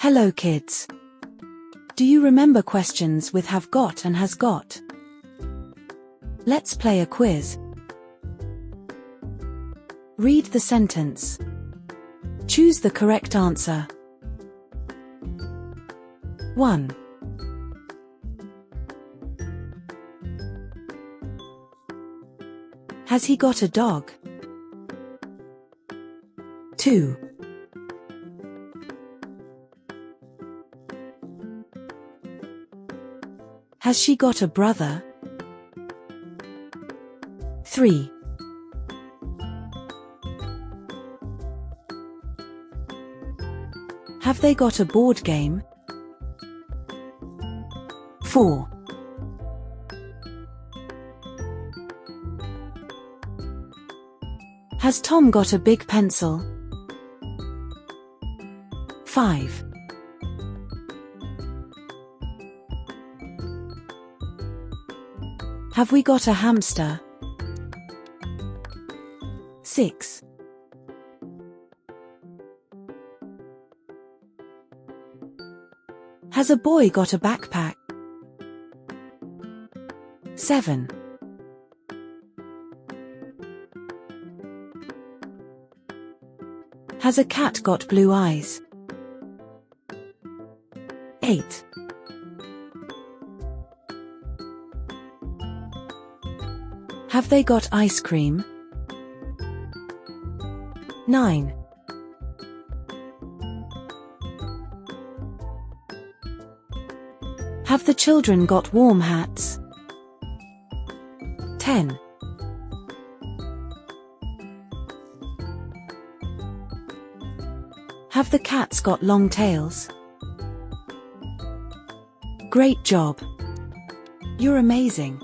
Hello kids. Do you remember questions with have got and has got? Let's play a quiz. Read the sentence. Choose the correct answer. 1. Has he got a dog? 2. Has she got a brother? 3. Have they got a board game? 4. Has Tom got a big pencil? 5. Have we got a hamster? 6. Has a boy got a backpack? 7. Has a cat got blue eyes? 8. Have they got ice cream? 9. Have the children got warm hats? 10. Have the cats got long tails? Great job! You're amazing!